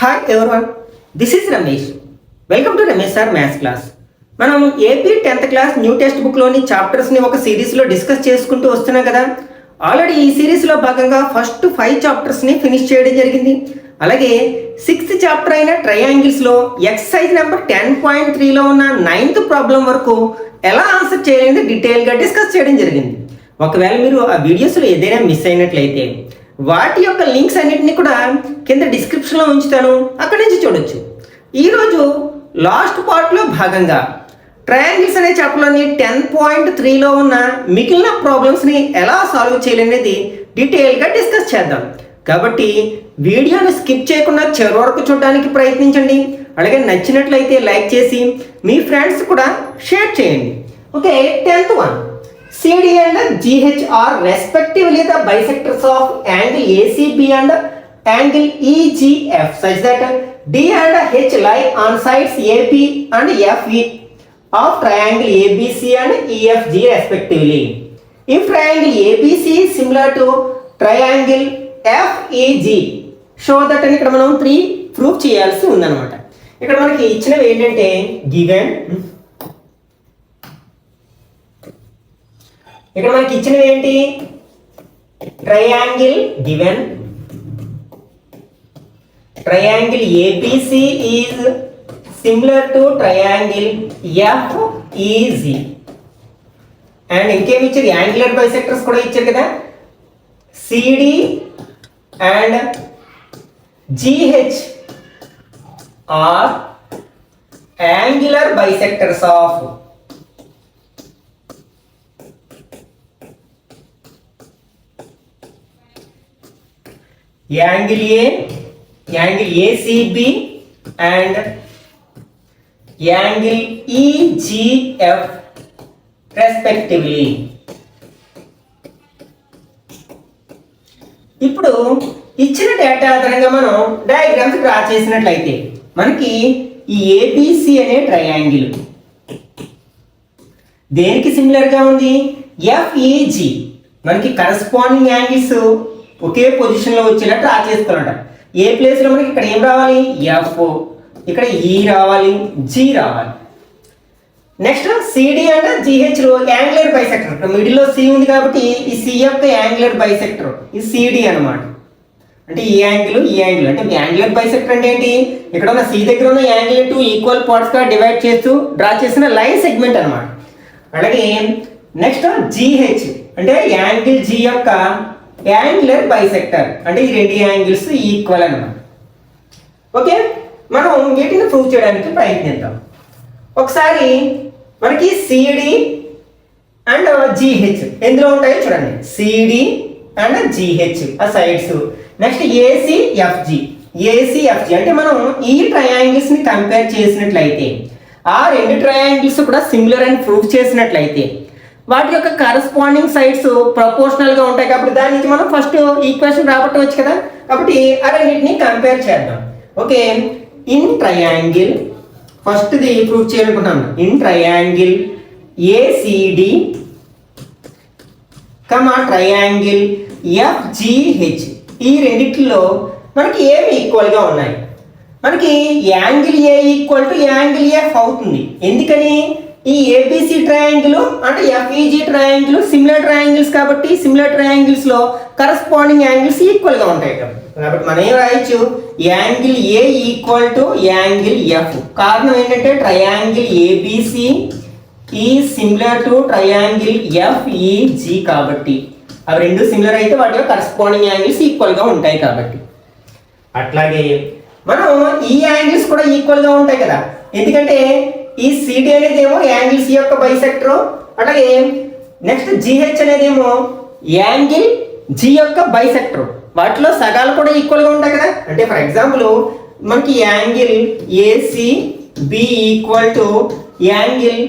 Hi everyone, this is Ramesh. Welcome to Ramesh sir maths class. మనం AP 10th class new text బుక్లోని చాప్టర్స్ని ఒక సిరీస్లో డిస్కస్ చేసుకుంటూ వస్తున్నాం కదా. ఆల్రెడీ ఈ సిరీస్లో భాగంగా ఫస్ట్ 5 చాప్టర్స్ని ఫినిష్ చేయడం జరిగింది. అలాగే 6th చాప్టర్ అయిన ట్రయాంగిల్స్లో ఎక్సర్సైజ్ నెంబర్ 10.3లో ఉన్న 9th ప్రాబ్లం వరకు ఎలా ఆన్సర్ చేయాలని డీటెయిల్గా డిస్కస్ చేయడం జరిగింది. ఒకవేళ మీరు ఆ వీడియోస్లో ఏదైనా మిస్ అయినట్లయితే వాటి యొక్క లింక్స్ అన్నింటినీ కూడా కింద డిస్క్రిప్షన్లో ఉంచుతాను, అక్కడి నుంచి చూడొచ్చు. ఈరోజు లాస్ట్ పార్ట్లో భాగంగా ట్రయాంగిల్స్ అనే చాప్టర్లోని 10.3లో ఉన్న మిగిలిన ప్రాబ్లమ్స్ని ఎలా సాల్వ్ చేయాలనేది డీటెయిల్గా డిస్కస్ చేద్దాం. కాబట్టి వీడియోని స్కిప్ చేయకుండా చివరి వరకు చూడడానికి ప్రయత్నించండి. అలాగే నచ్చినట్లయితే లైక్ చేసి మీ ఫ్రెండ్స్ కూడా షేర్ చేయండి. Okay, 10th one. CD and GH are respectively the bisectors of angle ACB and angle EGF such that D and H lie on sides AP and FE of triangle ABC and EFG respectively. If triangle ABC is similar to triangle FEG, show that అని ఇక్కడ మనం 3 proof చేయాల్సి ఉందన్నమాట. ఇక్కడ మనకి ఇచ్చినవి ఏంటంటే given, ఇక్కడ మనకి ఇచ్చినవి ఏంటి, triangle given, triangle ABC is similar to triangle FEG. And ఇంకేమి ఇచ్చారు, యాంగులర్ బైసెక్టర్స్ కూడా ఇచ్చారు కదా. CD and GH are angular bisectors of angle A, angle ACB and angle EGF respectively. ఇప్పుడు ఇచ్చిన డేటా ఆధారంగా మనం డయాగ్రామ్స్ డ్రా చేసినట్లయితే మనకి ఈ ఏబిసి అనే ట్రయాంగిల్ దేనికి సిమిలర్గా ఉంది, ఎఫ్ఈజి. మనకి కరస్పాండింగ్ యాంగిల్స్ ఒకే పొజిషన్లో వచ్చేలా డ్రా చేసుకోవాలంట. ఏ ప్లేస్లో మనకి ఇక్కడ ఏం రావాలి, ఎఫ్, ఇక్కడ ఈ రావాలి, జి రావాలి. నెక్స్ట్ సిడి అండ్ జిహెచ్లో యాంగులర్ బైసెక్టర్, ఇక్కడ మిడిల్లో సి ఉంది కాబట్టి ఈ సి యొక్క యాంగులర్ బైసెక్టర్ ఈ సిడి అనమాట. అంటే ఈ యాంగిల్ అంటే యాంగులర్ బైసెక్టర్ అంటే ఏంటి, ఇక్కడ ఉన్న సి దగ్గర ఉన్న యాంగిల్ 2 ఈక్వల్ పార్ట్స్గా డివైడ్ చేస్తూ డ్రా చేసిన లైన్ సెగ్మెంట్ అనమాట. అలాగే నెక్స్ట్ జిహెచ్ అంటే యాంగిల్ జి యొక్క యాంగులర్ బైసెక్టర్, అంటే ఈ 2 యాంగిల్స్ ఈక్వల్ అన్నమాట. ఓకే, మనం వీటిని ప్రూవ్ చేయడానికి ప్రయత్నిద్దాం. ఒకసారి మనకి సిడి అండ్ జిహెచ్ ఎందులో ఉంటాయో చూడండి. సిడి అండ్ జిహెచ్ ఆ సైడ్స్. నెక్స్ట్ ఏసీఎఫ్జి అంటే మనం ఈ ట్రయాంగిల్స్ ని కంపేర్ చేసినట్లయితే ఆ 2 ట్రయాంగిల్స్ కూడా సిమిలర్ అని ప్రూవ్ చేసినట్లయితే వాటి యొక్క కరస్పాండింగ్ సైడ్స్ ప్రపోర్షనల్ గా ఉంటాయి. కాబట్టి దాని నుంచి మనం ఫస్ట్ ఈక్వేషన్ రాబట్టవచ్చు కదా. కాబట్టి ఆ రెండింటిని కంపేర్ చేద్దాం. Okay, in triangle first the prove చేయాలనుకుంటున్నాను. In triangle ACD triangle FGH ఈ రెండిట్లో మనకి ఏమి ఈక్వల్ గా ఉన్నాయి. మనకి angle A equal to angle F అవుతుంది. ఎందుకని, ఈ ఏబిసి ట్రయాంగిల్ అంటే ఎఫ్ఈజి ట్రయాంగిల్ సిమిలర్ ట్రయాంగిల్స్ కాబట్టి సిమిలర్ ట్రయాంగిల్స్ లో కరస్పాండింగ్ యాంగిల్స్ ఈక్వల్ గా ఉంటాయి కాబట్టి మనం ఏం రాయొచ్చు, angle A equal to angle F. కారణం ఏంటంటే triangle ABC is similar to triangle FEG కాబట్టి అవి రెండు సిమిలర్ అయితే వాటి యొక్క కరస్పాండింగ్ యాంగిల్స్ ఈక్వల్ గా ఉంటాయి కాబట్టి. అట్లాగే మనం ఈ యాంగిల్స్ కూడా ఈక్వల్ గా ఉంటాయి కదా. ఎందుకంటే ఈ సిడి అనేది ఏమో యాంగిల్ సి యొక్క బైసెక్టర్, అలాగే నెక్స్ట్ జిహెచ్ అనేది ఏమో యాంగిల్ జి యొక్క బైసెక్టర్. వాటిలో సగాలు కూడా ఈక్వల్ గా ఉంటాయి కదా. అంటే ఫర్ ఎగ్జాంపుల్ మనకి angle ACB equal to angle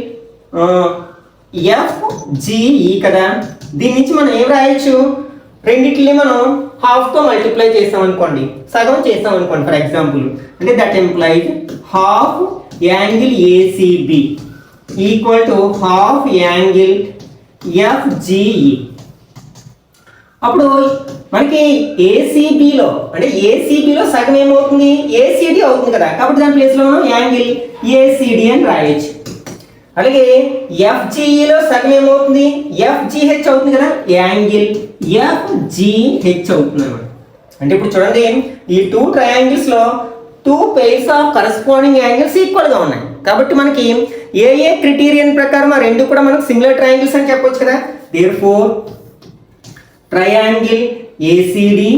FGE కదా. దీని నుంచి మనం ఏం రాయొచ్చు, రెండింటిని మనం హాఫ్తో మల్టిప్లై చేస్తాం అనుకోండి, సగం చేస్తాం అనుకోండి ఫర్ ఎగ్జాంపుల్. అంటే that employees half angle ACB equal to half angle FGE. అప్పుడు మనకి ఏసీబీలో అంటే ఏసీబీలో సగం ఏమవుతుంది ఏసీడీ అవుతుంది కదా, కాబట్టి దాని ప్లేస్లో మనం యాంగిల్ ఏసీడీ అని రాయొచ్చు. అలాగే ఎఫ్జిఈలో సగం ఏమవుతుంది ఎఫ్జిహెచ్ అవుతుంది కదా, యాంగిల్ ఎఫ్జిహెచ్ అవుతుంది అన్నమాట. అంటే ఇప్పుడు చూడండి, ఈ టూ ట్రయాంగిల్స్లో two pairs of corresponding angles ఈక్వల్గా ఉన్నాయి, కాబట్టి మనకి ఏ క్రిటీరియన్ ప్రకారం ఆ రెండు కూడా మనకు సిమిలర్ ట్రయాంగిల్స్ అని చెప్పొచ్చు కదా. దేర్ఫోర్ ట్రయాంగిల్ ఏసీడీ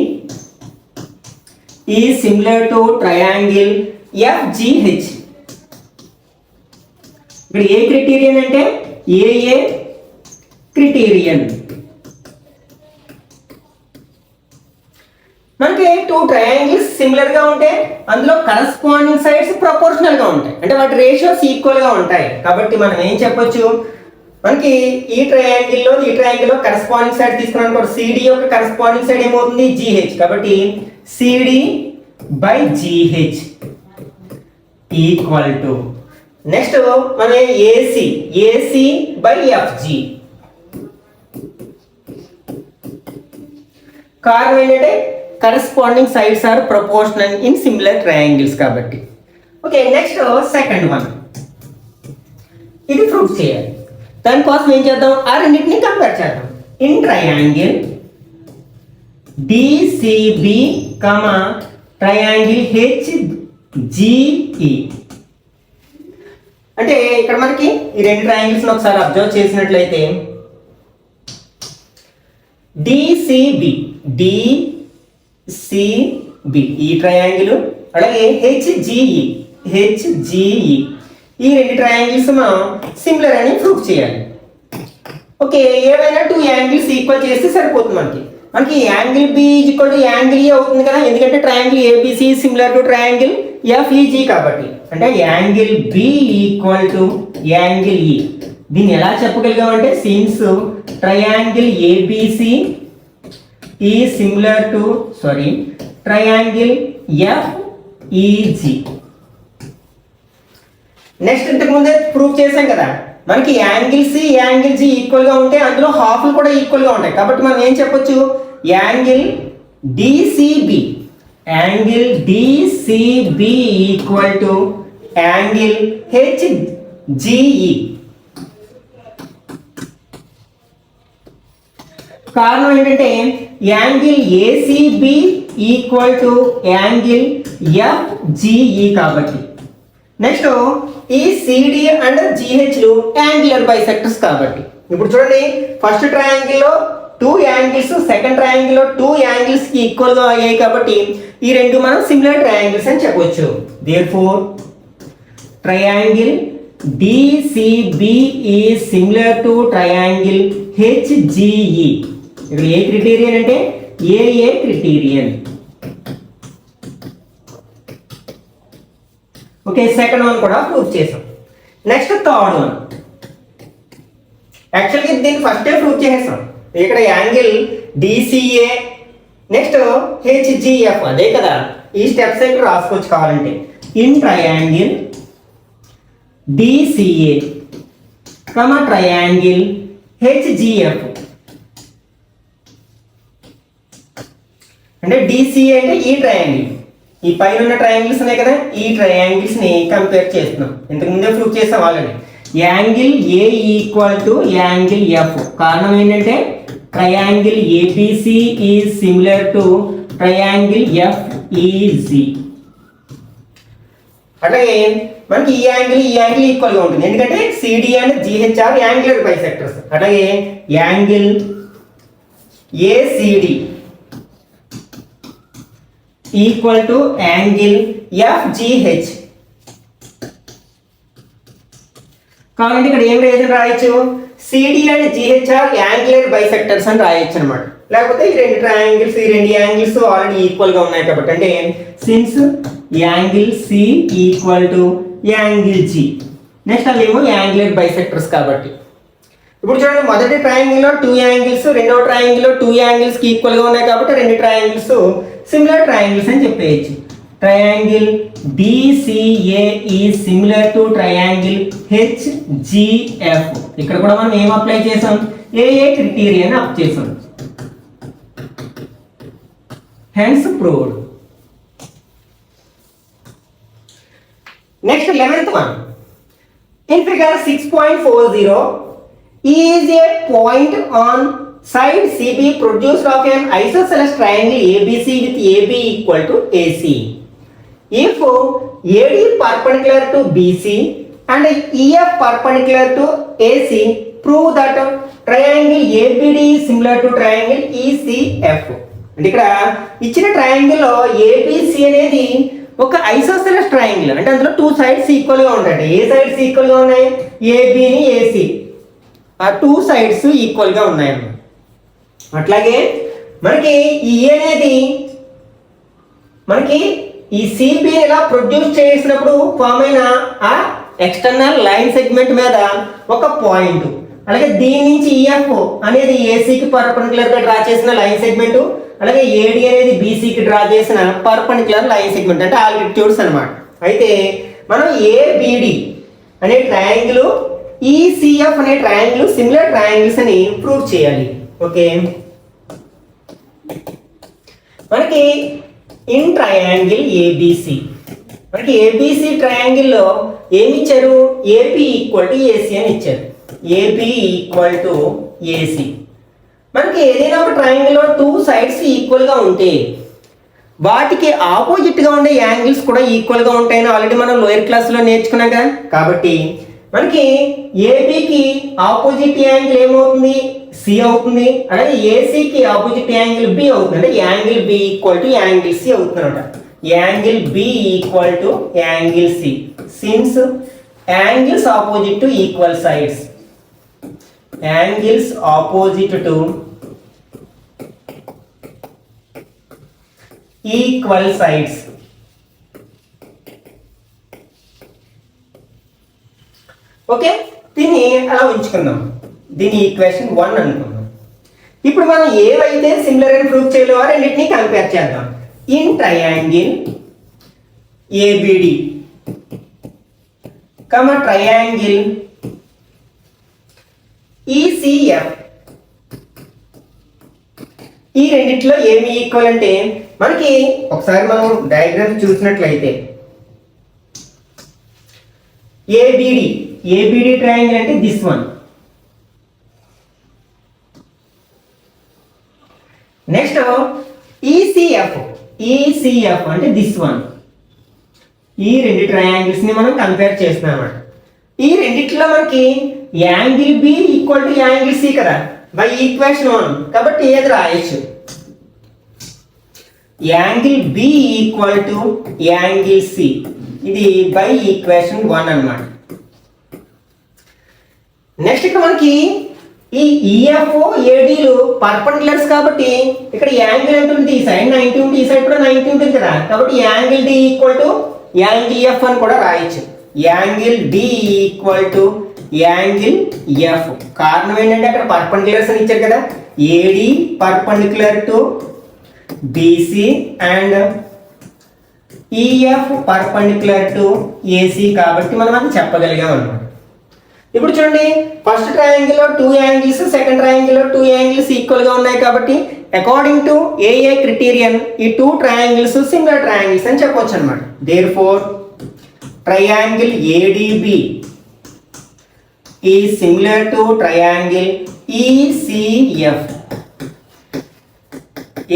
ఈ సిమిలర్ టు ట్రయాంగిల్ ఎఫ్జిహెచ్. ఇక్కడ ఏ క్రిటీరియన్ అంటే ఏ క్రిటీరియన్. మనకి టూ ట్రయాంగిల్స్ సిమిలర్ గా ఉంటే అందులో కరస్పాండింగ్ సైడ్స్ ప్రపోర్షనల్ గా ఉంటాయి, అంటే వాటి రేషియోస్ ఈక్వల్ గా ఉంటాయి. కాబట్టి మనం ఏం చెప్పొచ్చు, మనకి ఈ ట్రయాంగిల్లో కరస్పాండింగ్ సైడ్ తీసుకున్నాం అనుకో, సిడి యొక్క కరస్పాండింగ్ సైడ్ ఏమవుతుంది జిహెచ్, కాబట్టి CD by GH equal to next మన ఏసీ బై ఎఫ్జి. కారణం ఏంటంటే corresponding sides are proportional in similar triangles కాబట్టి. ఓకే, నెక్స్ట్ సెకండ్ వన్, ఇది ప్రూఫ్ చేయాలి. దానికోసం ఏం చేద్దాం, ఆ రెండింటిని కంపేర్ చేద్దాం. In triangle DCB triangle HGE. అంటే ఇక్కడ మనకి ఈ రెండు ట్రయాంగిల్స్ ఒకసారి అబ్జర్వ్ చేసినట్లయితే డిసిబి ఈ ట్రయాంగిల్, అలాగే హెచ్జిఈ ఈ రెండు ట్రయాంగిల్స్ మనం సిమిలర్ అని ప్రూవ్ చేయాలి. ఓకే, ఏవైనా టూ యాంగిల్స్ ఈక్వల్ చేస్తే సరిపోతుంది. మనకి angle B equal to angle A అవుతుంది కదా, ఎందుకంటే triangle ABC similar to triangle FEG కాబట్టి. అంటే angle B equal to angle E. దీన్ని ఎలా చెప్పగలిగామంటే since triangle ABC is similar to triangle FEG. Next ఇంతకు ముందే ప్రూవ్ చేశాం కదా, మనకి angle C angle G equal గా ఉంటే అందులో హాఫ్లు కూడా ఈక్వల్ గా ఉంటాయి. కాబట్టి మనం ఏం చెప్పొచ్చు, angle DCB equal to angle HGE. కారణం ఏంటంటే angle ACB equal to angle FGE కాబట్టి. నెక్స్ట్ ఈ సిడి అండ్ జిహెచ్లు యాంగులర్ బైసెక్టర్స్ కాబట్టి. ఇప్పుడు చూడండి, ఫస్ట్ ట్రయాంగిల్లో టూ యాంగిల్స్, సెకండ్ ట్రయాంగిల్లో టూ యాంగిల్స్ కి ఈక్వల్ గా అయ్యాయి కాబట్టి ఈ రెండు మనం సిమిలర్ ట్రయాంగిల్స్ అని చెప్పవచ్చు. Therefore triangle DCB is similar to triangle HGE. ఇక్కడ ఏ క్రిటీరియన్ అంటే ఏ క్రిటీరియన్. ఓకే, సెకండ్ వన్ కూడా ప్రూవ్ చేసాం. నెక్స్ట్ థర్డ్ వన్, యాక్చువల్గా దీన్ని ఫస్టే ప్రూవ్ చేసేసాం. ఇక్కడ యాంగిల్ డిసిఏ నెక్స్ట్ హెచ్జిఎఫ్ అదే కదా, ఈ స్టెప్స్ అయితే రాసుకోవచ్చు కావాలంటే. In triangle DCA triangle HGF. అంటే డిసిఏ అంటే ఈ ట్రయాంగిల్, ఈ పైన ఉన్న ట్రయాంగిల్స్ ఉన్నాయి కదా, ఈ ట్రయాంగిల్స్ ని కంపేర్ చేస్తున్నాం. ఇంతకు ముందే ప్రూవ్ చేసాం already. Angle A equal to angle F. కారణం ఏంటంటే triangle ABC is similar to triangle FEG. అట్లాగే మనకి ఈ యాంగిల్ ఈక్వల్ గా ఉంటుంది, ఎందుకంటే CD and GH are angular bisectors. అట్లాగే angle ACD equal to angle FGH. కాబట్టి ఇక్కడ ఏం రాయొచ్చు, CD and GH are angular bisectors అని రాయొచ్చు అనమాట. లేకపోతే ఈ రెండు యాంగిల్స్ ఆల్రెడీ ఈక్వల్ గా ఉన్నాయి కాబట్టి, అంటే since angle C equal to angle G. Next అవేమో యాంగులర్ బైసెక్టర్స్ కాబట్టి. ఇప్పుడు చూడండి, మొదటి ట్రయాంగిల్లో టూ యాంగిల్స్, రెండవ ట్రయాంగిల్లో టూ యాంగిల్స్ కి ఈక్వల్ గా ఉన్నాయి కాబట్టి రెండు ట్రయాంగిల్స్ సిమిలర్ ట్రయాంగిల్స్ అని చెప్పేయచ్చు. Triangle DCA is similar to triangle HGF. ఇక్కడ కూడా మనం ఏం అప్లై చేసాం, ఏ క్రిటీరియన్ అప్లై చేసాం. Hence proved. Next 11th one. In figure 6.40 is a point on side CB produced of an isosceles triangle ABC with AB equal to AC. If AD perpendicular to BC and EF perpendicular to AC, prove that triangle ABD is similar to triangle ECF. అంటే ఇక్కడ ఇచ్చిన triangle లో ABC అనేది ఒక isosceles triangle, అంటే అందులో 2 sides equal గా ఉంటాయి. ఏ సైడ్స్ ఈక్వల్ గా ఉన్నాయి? ఏబిని ఏసి, ఆ 2 sides ఈక్వల్ గా ఉన్నాయి అన్నమాట. అట్లాగే మనకి ఈ అనేది మనకి ఈ సిబి ఇలా ప్రొడ్యూస్ చేసినప్పుడు ఫామ్ అయిన ఆ ఎక్స్టర్నల్ లైన్ సెగ్మెంట్ మీద ఒక పాయింట్, అలాగే దీని నుంచి ఈఎఫ్ అనేది ఏసీకి పర్పెండిక్యులర్ గా డ్రా చేసిన లైన్ సెగ్మెంట్, అలాగే ఏడి అనేది బీసీకి డ్రా చేసిన పర్పెండిక్యులర్ లైన్ సెగ్మెంట్, అంటే ఆల్టిట్యూడ్స్ అన్నమాట. అయితే మనం ఏబిడి అనే ట్రయాంగిల్, ఈసిఎఫ్ అనే ట్రయాంగిల్ సిమిలర్ ట్రయాంగిల్స్ అని ప్రూవ్ చేయాలి. ఓకే, మనకి ఇన్ ట్రయాంగిల్ ఏబిసి, మనకి ఏబిసి ట్రయాంగిల్ లో ఏమి ఇచ్చారు? ఏపీ ఈక్వల్ టు ఏసీ అని ఇచ్చారు. AP equal to AC. మనకి ఏదైనా ఒక ట్రయాంగిల్ లో 2 sides ఈక్వల్ గా ఉంటే వాటికి ఆపోజిట్ గా ఉండే యాంగిల్స్ కూడా ఈక్వల్ గా ఉంటాయని ఆల్రెడీ మనం లోయర్ క్లాస్ లో నేర్చుకున్నాం కదా. కాబట్టి మనకి ఏబికి ఆపోజిట్ యాంగిల్ ఏమవుతుంది? సి అవుతుంది. అలాగే ఏసీకి ఆపోజిట్ యాంగిల్ బి అవుతుంది. అంటే angle B equal to angle C అవుతుంది అనమాట. Angle B equal to angle C since angles opposite to equal sides, angles opposite to equal sides. Okay, దీన్ని అలా ఉంచుకుందాం. దీని ఈక్వేషన్ 1 అనుకుందాం. ఇప్పుడు మనం ఏవైతే సిమిలర్ అని ప్రూవ్ చేయలేవో రెండింటినీ కంపేర్ చేద్దాం. In triangle ABD triangle ECF, ఈ రెండిట్లో ఏమి ఈక్వల్ అంటే మనకి ఒకసారి మనం డయాగ్రామ్ చూసినట్లయితే ఏబిడి ట్రయాంగిల్ అంటే దిస్ వన్. నెక్స్ట్ ఈసిఎఫ్ అంటే దిస్ వన్. ఈ రెండు ట్రయాంగిల్స్ ని మనం కంపేర్ చేస్తున్నాం అన్నమాట. ఈ రెండిట్లో మనకి angle B equal to angle C కదా బై ఈక్వేషన్ 1. కాబట్టి ఏది రాయొచ్చు? Angle B equal to angle C, ఇది బై ఈక్వేషన్ 1 అన్నమాట. నెక్స్ట్ ఇక్కడ మనకి ఈ ఈఎఫ్ ఏడీలు పర్పెండిక్యులర్స్ కాబట్టి ఇక్కడ యాంగిల్ ఎంత ఉంటుంది? ఈ సైడ్ 90 ఉంటుంది, ఈ సైడ్ కూడా 90 ఉంటుంది కదా. కాబట్టి angle D equal to angle F అని కూడా రాయొచ్చు. Angle D equal to angle F. కారణం ఏంటంటే అక్కడ పర్పెండిక్యులర్స్ అని ఇచ్చారు కదా. AD perpendicular to BC and EF perpendicular to AC, కాబట్టి మనం అది చెప్పగలిగాం అన్నమాట. ఇప్పుడు చూడండి, ఫస్ట్ ట్రయాంగిల్ లో 2 యాంగిల్స్, సెకండ్ ట్రయాంగిల్ లో 2 యాంగిల్స్ ఈక్వల్ గా ఉన్నాయి. కాబట్టి అకార్డింగ్ టు ఏఏ క్రిటీరియన్ ఈ 2 ట్రయాంగిల్స్ సిమిలర్ ట్రయాంగిల్స్ అని చెప్పొచ్చు అనమాట. Therefore triangle ADB is similar to triangle ECF,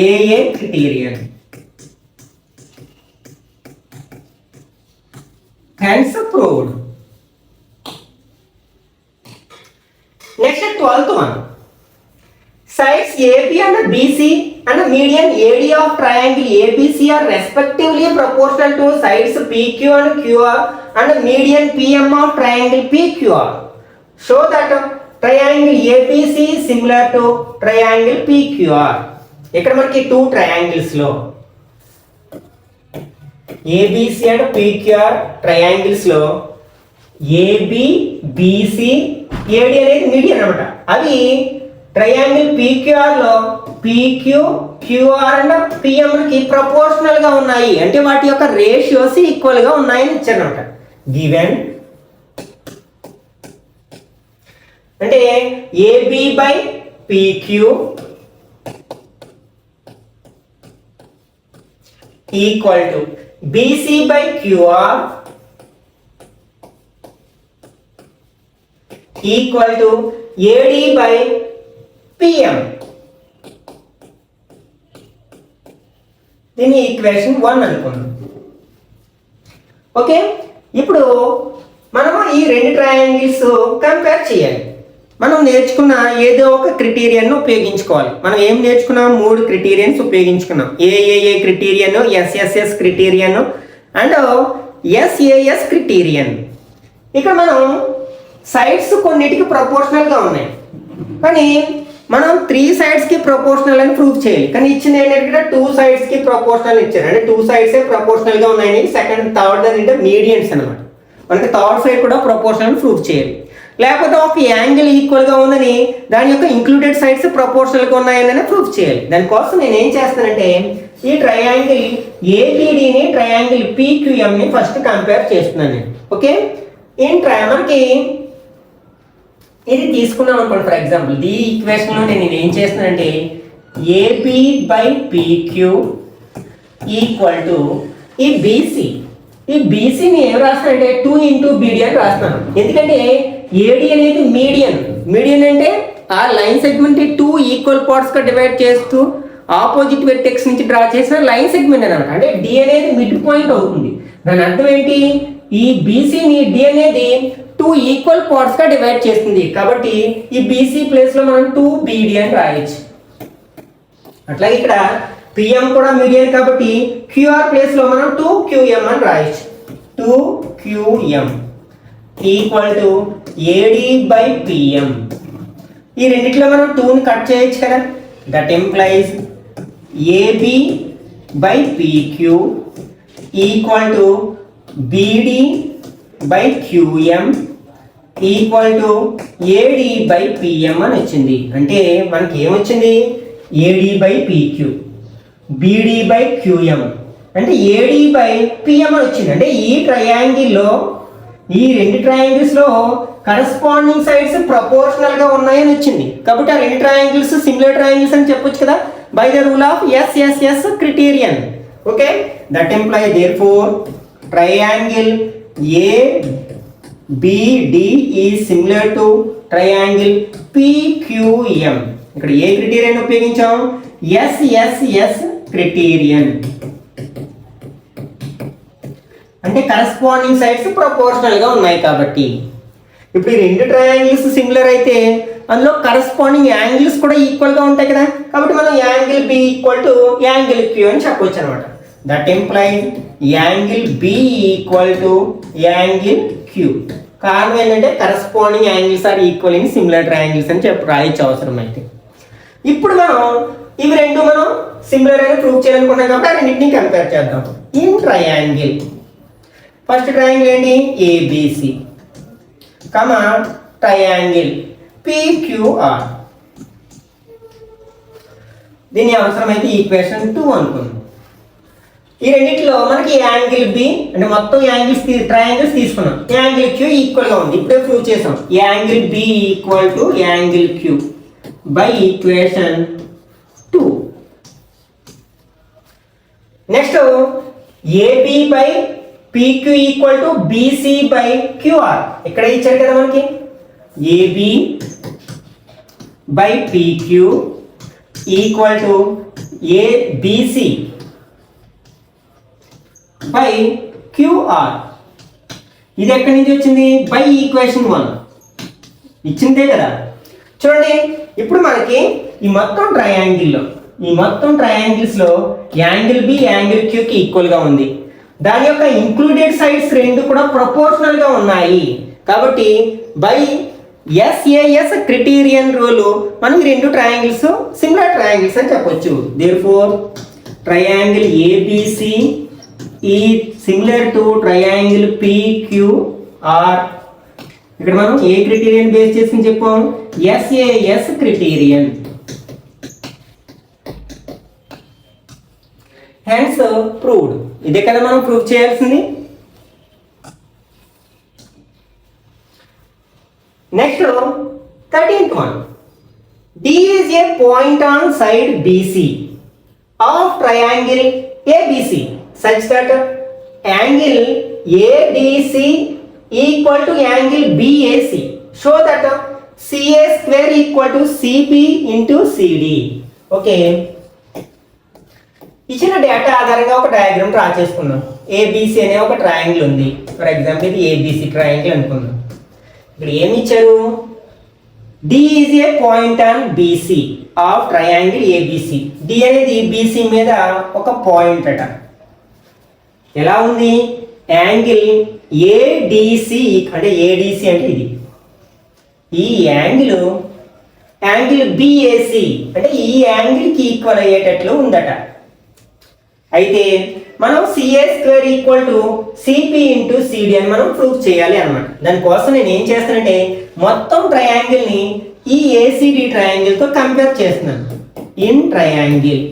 ఏఏ criterion. Hence proved. Next 12th one. Sides AB and BC and median AD of triangle ABC are respectively proportional to sides PQ and QR and median PM of triangle PQR. Show that triangle ABC is similar to triangle PQR. ఇక్కడ మనకి 2 triangles లో ABC and PQR triangles లో AB BC AD అనేది median అనమాట. అవి triangle PQR లో PQ QR and PM కి proportional గా ఉన్నాయి, అంటే వాటి యొక్క రేషియోస్ ఈక్వల్ గా ఉన్నాయని ఇచ్చారనమాట. గివెన్ అంటే AB by PQ equal to BC by QR equal to AD by PM. దీన్ని ఈక్వేషన్ 1 అనుకున్నాం. ఓకే, ఇప్పుడు మనము ఈ రెండు ట్రయాంగిల్స్ కంపేర్ చేయాలి. మనం నేర్చుకున్న ఏదో ఒక క్రిటీరియన్ ఉపయోగించుకోవాలి. మనం ఏం నేర్చుకున్నాం? 3 క్రిటీరియన్స్ ఉపయోగించుకున్నాం. ఏఏఏ criterion, SSS criterion and SAs criterion. ఇక్కడ మనం సైడ్స్ కొన్నిటికి ప్రపోర్షనల్గా ఉన్నాయి, కానీ మనం 3 sides కి ప్రపోర్షనల్ అని ప్రూవ్ చేయాలి. కానీ ఇచ్చింది ఏంటంటే 2 sides కి ప్రపోర్షనల్ ఇచ్చారు. అంటే 2 sides ప్రపోర్షనల్గా ఉన్నాయని సెకండ్ థర్డ్ అంటే మీడియన్స్ అనమాట. మనకి థర్డ్ సైడ్ కూడా ప్రపోర్షనల్ ప్రూవ్ చేయాలి. లేకపోతే ఒక యాంగిల్ ఈక్వల్గా ఉందని దాని యొక్క ఇంక్లూడెడ్ సైడ్స్ ప్రపోర్షనల్గా ఉన్నాయని ప్రూవ్ చేయాలి. దానికోసం నేను ఏం చేస్తానంటే ఈ ట్రయాంగిల్ ఏబిడిని ట్రయాంగిల్ పిక్యూఎంని ఫస్ట్ కంపేర్ చేస్తున్నాను నేను. ఓకే, మనకి ఇది తీసుకున్నాం అనుకోండి. ఫర్ ఎగ్జాంపుల్ ఈ ఈక్వేషన్లో నేను ఏం చేస్తున్నానంటే AB by PQ equal to ఈ బీసీ. ఈ బీసీని ఏం రాస్తానంటే 2 into BD అని రాస్తున్నాను. ఎందుకంటే ఏడి అనేది మీడియన్ అంటే ఆ లైన్ సెగ్మెంట్ 2 ఈక్వల్ పార్ట్స్గా డివైడ్ చేస్తూ ఆపోజిట్ వెర్టెక్స్ నుంచి డ్రా చేసిన లైన్ సెగ్మెంట్ అనమాట. అంటే డి అనేది మిడ్ పాయింట్ అవుతుంది. దాని అర్థం ఏంటి? ఈ బీసీని డి అనేది 2 ఈక్వల్ పార్ట్స్గా డివైడ్ చేస్తుంది. కాబట్టి ఈ బీసీ ప్లేస్లో మనం 2BD అని రాయొచ్చు. అట్లాగే ఇక్కడ పిఎం కూడా మీడియన్ కాబట్టి క్యూఆర్ ప్లేస్లో మనం 2QM అని రాయొచ్చు. 2QM equal to AD by PM. ఈ రెండిట్లో మనం 2ని కట్ చేయొచ్చు కదా. That implies AB by PQ equal to BD by QM equal to AD by PM అని వచ్చింది. అంటే మనకి ఏమొచ్చింది? AD by PQ, BD by QM అంటే ఏడి బై పిఎం అని వచ్చింది. అంటే ఈ ట్రయాంగిల్లో ఈ రెండు ట్రయాంగిల్స్లో కరస్పాండింగ్ సైడ్స్ ప్రపోర్షనల్గా ఉన్నాయని వచ్చింది. కాబట్టి ఆ రెండు ట్రయాంగిల్స్ సిమిలర్ ట్రయాంగిల్స్ అని చెప్పొచ్చు కదా by the rule of SSS criterion. Okay, that imply therefore triangle ABD is similar to triangle PQM. ఇక్కడ ఏ క్రిటీరియన్ ఉపయోగించాం? SSS criterion. అంటే కరస్పాండింగ్ సైడ్స్ ప్రపోర్షనల్గా ఉన్నాయి కాబట్టి. ఇప్పుడు ఈ రెండు ట్రయాంగిల్స్ సిమిలర్ అయితే అందులో కరస్పాండింగ్ యాంగిల్స్ కూడా ఈక్వల్గా ఉంటాయి కదా. కాబట్టి మనం angle B equal to angle Q అని చెప్పవచ్చు అనమాట. That implies angle B equal to angle Q. కారణం ఏంటంటే corresponding angles are equal in similar triangles అని రాయొచ్చు అవసరం అయితే. ఇప్పుడు మనం ఇవి రెండు మనం సిమిలర్ అని ప్రూవ్ చేయాలనుకున్నాం కాబట్టి ఆ రెండింటిని కంపేర్ చేద్దాం. ఇన్ ట్రయాంగిల్ ఫస్ట్ ట్రయాంగిల్ ఏంటి? ABC కమా ట్రయాంగిల్ PQR. దీని అవసరమైతే ఈక్వేషన్ 2 అనుకుందాం. ఈ రెండింటిలో మనకి యాంగిల్ B అంటే మొత్తం యాంగిల్స్ ట్రయాంగిల్స్ తీసుకున్నాం. యాంగిల్ Q ఈక్వల్గా ఉంది. ఇప్పుడే ప్రూవ్ చేసాం. Angle B equal to angle Q by equation 2. Next AB by PQ equal to BC by QR. ఇక్కడ ఇచ్చారు కదా మనకి AB by PQ equal to ABC by QR. ఇది ఎక్కడి నుంచి వచ్చింది? బై ఈక్వేషన్ 1 ఇచ్చిందే కదా. చూడండి, ఇప్పుడు మనకి ఈ మొత్తం ట్రయాంగిల్స్లో యాంగిల్ B యాంగిల్ Qకి ఈక్వల్గా ఉంది. దాని యొక్క ఇంక్లూడెడ్ సైడ్స్ రెండు కూడా ప్రపోర్షనల్గా ఉన్నాయి. కాబట్టి బై ఎస్ఏఎస్ క్రిటీరియన్ రూల్ మనం ఈ రెండు ట్రయాంగిల్స్ సిమిలర్ ట్రయాంగిల్స్ అని చెప్పొచ్చు. Therefore triangle ABC is similar to triangle PQR. ఇక్కడ మనం ఏ క్రిటీరియన్ బేస్ చేసుకుని చెప్పాం? SAS criterion. Hence proved. ఇదే కదా మనం ప్రూవ్ చేయాల్సింది. Next 13th one. D is a point on side BC of triangle ABC. such that angle ADC equal to angle BAC. Show that CA square equal to CB into CD. Okay. ఇచ్చిన data ఆధారంగా ఒక diagram draw చేసుకున్నాం. ABC అనే ఒక triangle ఉంది. For example ఇది ABC triangle అనుకుందాం. ఇక్కడ ఏమి ఇచ్చారు? D is a point on BC of triangle ABC. D అనేది BC మీద ఒక పాయింట్ అట. ఎలా ఉంది? యాంగిల్ ADC అంటే ADC అంటే ఇది. ఈ యాంగిల్ BAC అంటే ఈ యాంగిల్కి ఈక్వల్ అయ్యేటట్లు ఉందట. అయితే మనం CA square equal to CP into CD అని మనం ప్రూవ్ చేయాలి అన్నమాట. దానికోసం నేను ఏం చేస్తానంటే మొత్తం ట్రయాంగిల్ని ఈ ACD ట్రయాంగిల్తో కంపేర్ చేస్తున్నాను. In triangle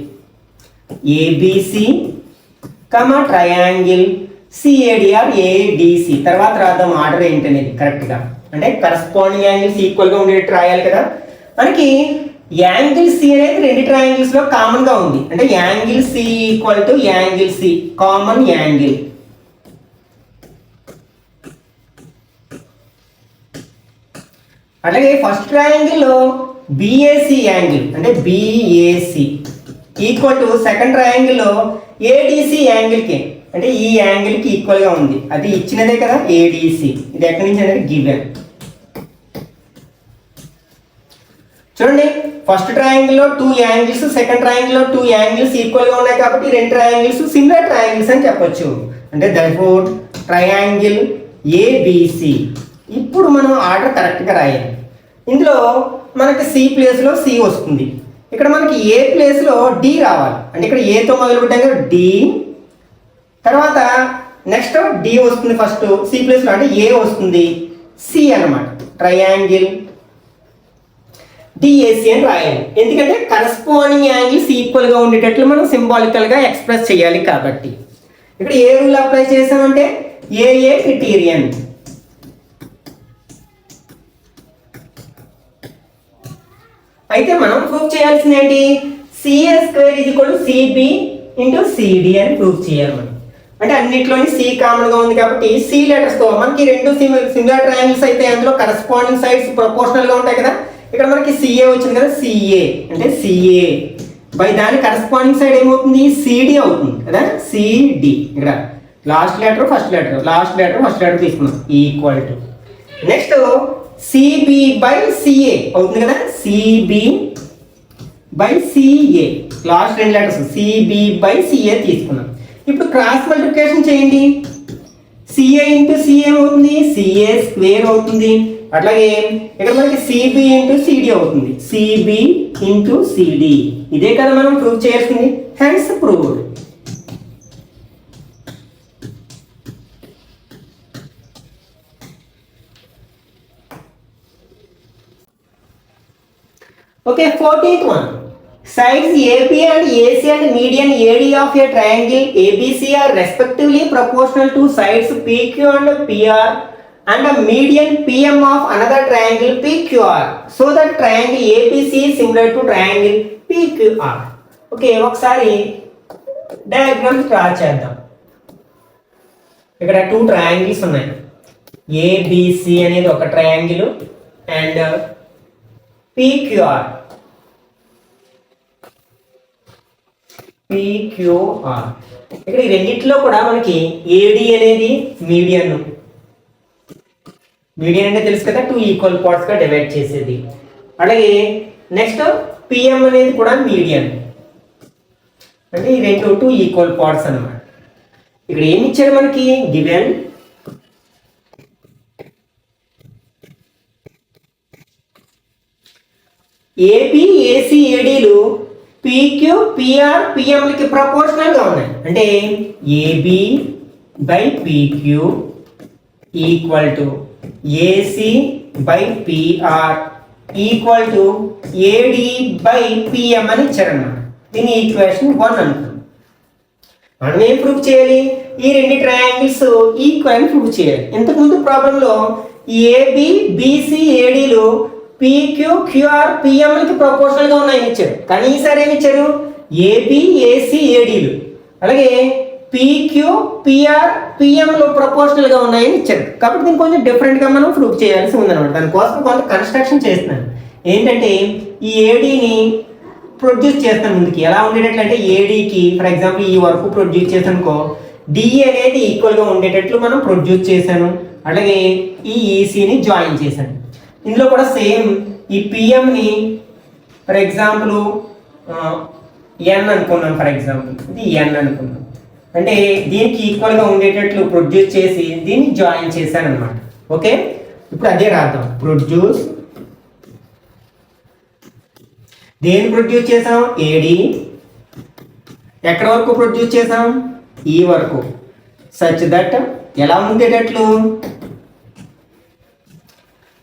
ABC triangle CAD or ADC తర్వాత రాద్దాం ఆర్డర్ ఏంటనేది కరెక్ట్గా. అంటే కరస్పాండింగ్ యాంగిల్స్ ఈక్వల్గా ఉండేటట్టు రాయాలి కదా. మనకి యాంగిల్ C అనేది రెండు ట్రయాంగిల్స్ లో కామన్ గా ఉంది. అంటే angle C equal to angle C common angle. అలాగే ఫస్ట్ ట్రయాంగిల్ లో BAC యాంగిల్ అంటే BAC equal to second triangle లో ADC యాంగిల్ కి అంటే ఈ యాంగిల్ కి ఈక్వల్ గా ఉంది. అది ఇచ్చినదే కదా ADC. ఇది ఎక్కడి నుంచి అనేది గివెన్. చూడండి ఫస్ట్ ట్రయాంగిల్ లో 2 యాంగిల్స్, సెకండ్ ట్రయాంగిల్ లో 2 యాంగిల్స్ ఈక్వల్ గా ఉన్నాయి కాబట్టి రెండు ట్రయాంగిల్స్ సిమిలర్ ట్రయాంగిల్స్ అని చెప్పొచ్చు. అంటే దర్ఫోర్ ట్రయాంగిల్ ABC. ఇప్పుడు మనం ఆర్డర్ కరెక్ట్ గా రాయాలి. ఇందులో మనకి C ప్లేస్ లో C వస్తుంది. ఇక్కడ మనకి A ప్లేస్ లో D రావాలి. అంటే ఇక్కడ A తో మొదలు పెట్టాం కదా D, తర్వాత నెక్స్ట్ D వస్తుంది. ఫస్ట్ C ప్లేస్ లో అంటే A వస్తుంది, C అన్నమాట. ట్రయాంగిల్ DAC అని రాయాలి. ఎందుకంటే కరస్పాండింగ్ యాంగిల్స్ ఈక్వల్ గా ఉండేటట్లు మనం సింబాలికల్ గా ఎక్స్ప్రెస్ చేయాలి కాబట్టి. ఇక్కడ ఏ రూల్ అప్లై చేసామంటే AA క్రైటీరియన్. అయితే మనం ప్రూవ్ చేయాల్సింది ఏంటి? CA square is equal to CB into CD అని ప్రూవ్ చేయాలి మనం. అంటే అన్నిట్లోని C కామన్ గా ఉంది కాబట్టి C లెటర్స్ తో మనకి రెండు సిమిలర్ ట్రయాంగిల్స్ అయితే అందులో కరస్పాండింగ్ సైడ్స్ ప్రపోర్షనల్ గా ఉంటాయి కదా. ఇక్కడ మనకి CA వచ్చింది కదా, CA అంటే CA బై దాని కరస్పాండింగ్ సైడ్ ఏమవుతుంది? CD అవుతుంది కదా, CD. ఇక్కడ లాస్ట్ లెటర్ ఫస్ట్ లెటర్ తీసుకున్నాం equal to next CB by CA అవుతుంది కదా, CB బై CA లాస్ట్ రెండు లెటర్స్ CB బై CA తీసుకున్నాం. ఇప్పుడు క్రాస్ మల్టిప్లికేషన్ చేయండి. CA ఇంటూ CA ఏమవుతుంది? CA స్క్వేర్ అవుతుంది. అట్లాగే ఇక్కడ మనకి CB ఇంటూ CD అవుతుంది, CB ఇంటూ CD. ఇదే కదా మనం ప్రూవ్ చేయాల్సింది. Hence proved. Okay, 14th one. Sides AP and AC and median AD of a triangle ABC are respectively proportional to sides PQ and PR and a median PM of another triangle PQR, so that triangle APC is similar to triangle PQR. Okay, ఒకసారి diagram draw చేద్దాం. ఇక్కడ 2 triangles ఉన్నాయి. ABC అనేది ఒక triangle and PQR ఇక్కడ ఈ రెండిట్లో కూడా మనకి AD అనేది మీడియన్ అంటే తెలుసు కదా, 2 ఈక్వల్ పార్ట్స్ గా డివైడ్ చేసేది. అలాగే నెక్స్ట్ PM అనేది కూడా మీడియన్ అంటే ఈ రెండు 2 ఈక్వల్ పార్ట్స్ అన్నమాట. ఇక్కడ ఏమి ఇచ్చారు మనకి? Given AP AC ADలు PQ PR PM లకి ప్రపోర్షనల్ గా ఉన్నాయి. అంటే AB by PQ equal to AC by PR equal to AD by PM అని ఇచ్చారన్నమాట. దీని ఈక్వేషన్ 1 అనుకుందాం. మనం ఏం ప్రూవ్ చేయాలి? ఈ రెండు ట్రయాంగిల్స్ ఈక్వల్ అని ప్రూవ్ చేయాలి. ఇంతకుముందు ప్రాబ్లంలో AB BC ADలు PQ QR PM లకి ప్రపోర్షనల్ గా ఉన్నాయని ఇచ్చారు. కానీ ఈసారి ఏమి ఇచ్చారు? AB AC ADలు అలాగే పీక్యూ పిఆర్ పిఎంలో ప్రపోర్షనల్గా ఉన్నాయని ఇచ్చారు. కాబట్టి దీన్ని కొంచెం డిఫరెంట్గా మనం ప్రూవ్ చేయాల్సి ఉందన్నమాట. దానికోసం కొంత కన్స్ట్రక్షన్ చేస్తున్నాను. ఏంటంటే ఈ ఏడీని ప్రొడ్యూస్ చేస్తాను ముందుకి. ఎలా ఉండేటట్లంటే ఏడీకి ఫర్ ఎగ్జాంపుల్ ఈ వరకు ప్రొడ్యూస్ చేశాను అనుకో, డిఈ అనేది ఈక్వల్గా ఉండేటట్లు మనం ప్రొడ్యూస్ చేశాను. అలాగే ఈ ఈసీని జాయిన్ చేశాను. ఇందులో కూడా సేమ్ ఈ పిఎంని ఫర్ ఎగ్జాంపుల్ ఎన్ అనుకున్నాం. ఫర్ ఎగ్జాంపుల్ ఇది ఎన్ అనుకున్నాం. అంటే దీనికి ఈక్వల్గా ఉండేటట్లు ప్రొడ్యూస్ చేసి దీన్ని జాయిన్ చేశాను అనమాట. ఓకే, ఇప్పుడు అదే రాద్దాం. ప్రొడ్యూస్, దేన్ని ప్రొడ్యూస్ చేసాం? ఏడి. ఎక్కడ వరకు ప్రొడ్యూస్ చేసాం? ఈ వరకు. సచ్ దట్ ఎలా ఉండేటట్లు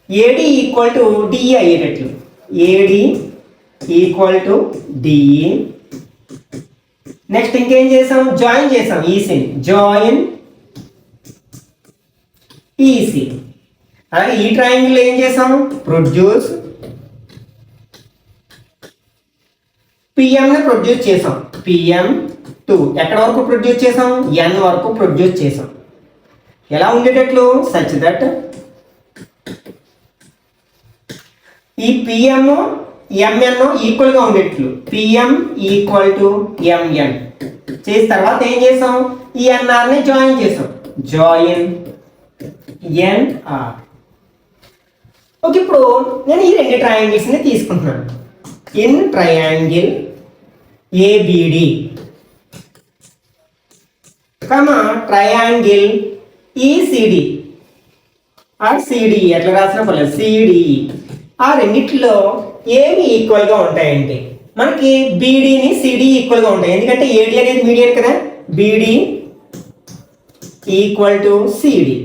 ఏడి ఈక్వల్ టు డిఈ అయ్యేటట్లు. AD equal to DE. Next ఇంకేం చేసాం? జాయిన్ చేసాం ఈసీని. Join EC. అలాగే ఈ ట్రయాంగిల్ ఏం చేసాం? ప్రొడ్యూస్ పిఎంని ప్రొడ్యూస్ చేసాం. పిఎం 2 ఎక్కడ వరకు ప్రొడ్యూస్ చేసాం? ఎన్ వరకు ప్రొడ్యూస్ చేసాం. ఎలా ఉండేటట్లు? సచ్ దట్ ఈ పిఎం ఎంఎన్ ఈక్వల్గా ఉండేట్లు. పిఎం ఈక్వల్ టు ఎంఎన్ చేసిన తర్వాత ఏం చేసాం? ఈ ఎన్ఆర్ని జాయిన్ చేసాం. Join NR. ఓకే, ఇప్పుడు నేను ఈ రెండు ట్రయాంగిల్స్ని తీసుకుంటున్నాను. In triangle ABD comma triangle ECD or CD, ఎట్లా రాసిన పర్లేదు, సిడి. ఆ రెండిట్లో ఏవి ఈక్వల్గా ఉంటాయంటే మనకి బీడీని సిడి ఈక్వల్గా ఉంటాయి. ఎందుకంటే ఏడి అనేది మీడియన్ కదా. BD equal to CD.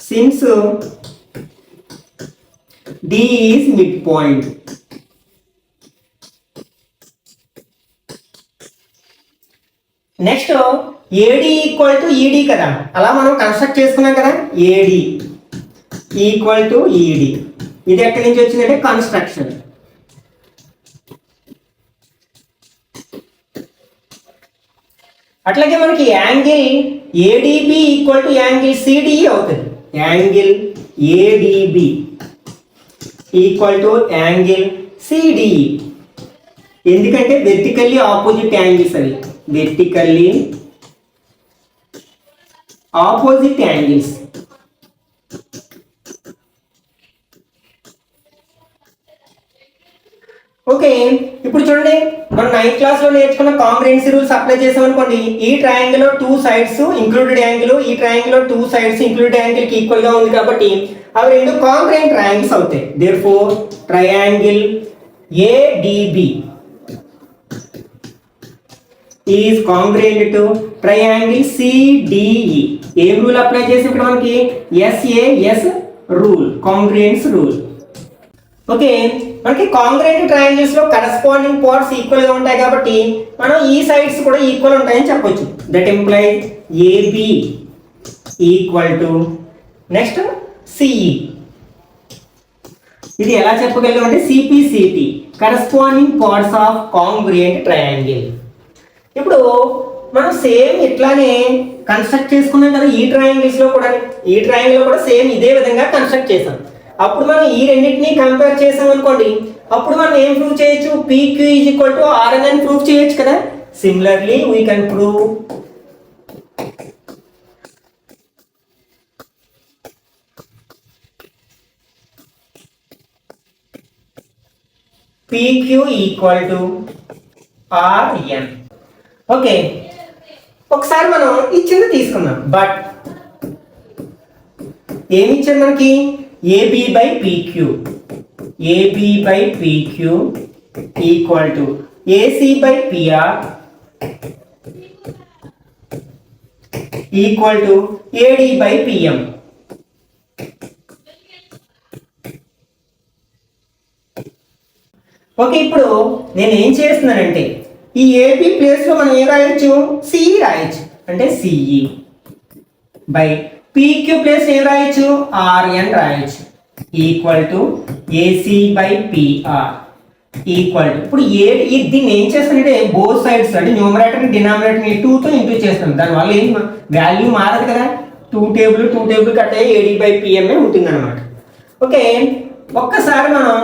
Since D is mid point. Next AD equal to ED కదా, అలా మనం కన్స్ట్రక్ట్ చేసుకున్నాం కదా. ఏడి ఈక్వల్ టు ఈడి. ఇది ఎక్కడి నుంచి వచ్చిందంటే కన్స్ట్రక్షన్. అట్లాగే మనకి angle ADB equal to angle CDE అవుతుంది. Angle ADB equal to angle CDE. ఎందుకంటే వెర్టికల్లీ ఆపోజిట్ యాంగిల్స్ అవి. Vertically opposite angles. ఓకే, ఇప్పుడు చూడండి, మనం 9th క్లాస్లో నేర్చుకున్న కాంగ్రుయెన్సీ రూల్స్ అప్లై చేసాం అనుకోండి. ఈ ట్రయాంగిల్లో 2 సైడ్స్ ఇంక్లూడెడ్ యాంగిల్, ఈ ట్రయాంగిల్లో 2 సైడ్స్ ఇంక్లూడెడ్ యాంగిల్ కి ఈక్వల్ గా ఉంది కాబట్టి అవి రెండు కాంగ్రుయెంట్ ట్రయాంగిల్స్ అవుతాయి. Therefore triangle ADB is congruent to triangle CDE. ఏం రూల్ అప్లై చేసి ఇక్కడ మనకి SAS rule, congruence rule. Okay, మనకి కాంగ్రుయెంట్ ట్రయాంగిల్స్ లో కరెస్పాండింగ్ పార్ట్స్ ఈక్వల్ గా ఉంటాయి కాబట్టి మనం ఈ సైడ్స్ కూడా ఈక్వల్ ఉంటాయని చెప్పొచ్చు. That implies AB equal to next CE. ఇది ఎలా చెప్పగలం అంటే CPCT, corresponding parts of congruent triangle. ఇప్పుడు మనం సేమ్ ఇట్లానే కన్స్ట్రక్ట్ చేసుకున్నాం కదా ఈ ట్రయాంగిల్స్ లో కూడా. ఈ ట్రయాంగిల్ లో కూడా సేమ్ ఇదే విధంగా కన్స్ట్రక్ట్ చేసాం. అప్పుడు మనం ఈ రెండింటిని కంపేర్ చేసాం అనుకోండి, అప్పుడు మనం ఏం ప్రూవ్ చేయొచ్చు? PQ is equal to RN అని ప్రూవ్ చేయొచ్చు కదా. Similarly we can prove PQ equal to RN. Okay, ఒకసారి మనం ఇచ్చింది తీసుకుందాం. బట్ ఏమి ఇచ్చారు మనకి? AB by PQ, AB by PQ equal to AC by PR equal to AD by PM. Okay, ఇప్పుడు నేను ఏం చేస్తున్నానంటే ఈ AB ప్లేస్ లో మనం ఏం రాయొచ్చు? CE రాయొచ్చు. అంటే CE బై PQ ప్లేస్ ఏం రాయొచ్చు? RN రాయొచ్చు. Equal to AC by PR. Equal to ఇప్పుడు దీన్ని ఏం చేస్తానంటే బోత్ సైడ్స్ అంటే న్యూమరేటర్ డినామినేటర్ 2తో ఇంటూ చేస్తాను. దానివల్ల ఏం వాల్యూ మారదు కదా, 2 టేబుల్ కట్ అయ్యి AD/PM ఉంటుంది అనమాట. ఓకే, ఒక్కసారి మనం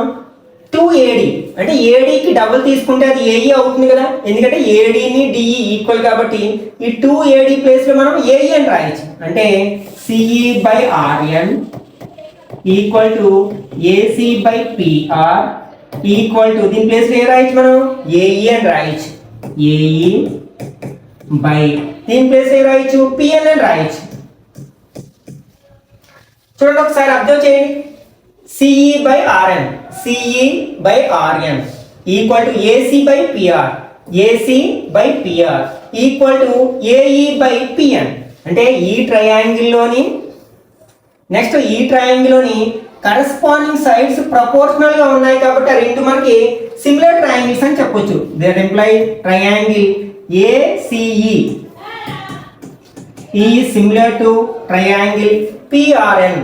2AD అంటే ADకి డబుల్ తీసుకుంటే అది AE అవుతుంది కదా, ఎందుకంటే ADని DE ఈక్వల్ కాబట్టి ఈ 2AD ప్లేస్లో మనం AE అని రాయొచ్చు. అంటే CE/RN equal to AC/PR equal to దీని ప్లేస్లో ఏ రాయొచ్చు మనం AE అని రాయొచ్చు. AE బై దీని ప్లేస్లో ఏ రాయొచ్చు PN అని రాయొచ్చు. చూడండి ఒకసారి అబ్జర్వ్ చేయండి. CE/RN equal to AC/PR equal to AE/PN. అంటే ఈ ట్రయాంగిల్లోని కరెస్పాండింగ్ సైడ్స్ ప్రపోర్షనల్ గా ఉన్నాయి కాబట్టి ఆ రెండు మనకి సిమిలర్ ట్రయాంగిల్స్ అని చెప్పొచ్చు. That imply triangle ACE is similar to triangle PRN.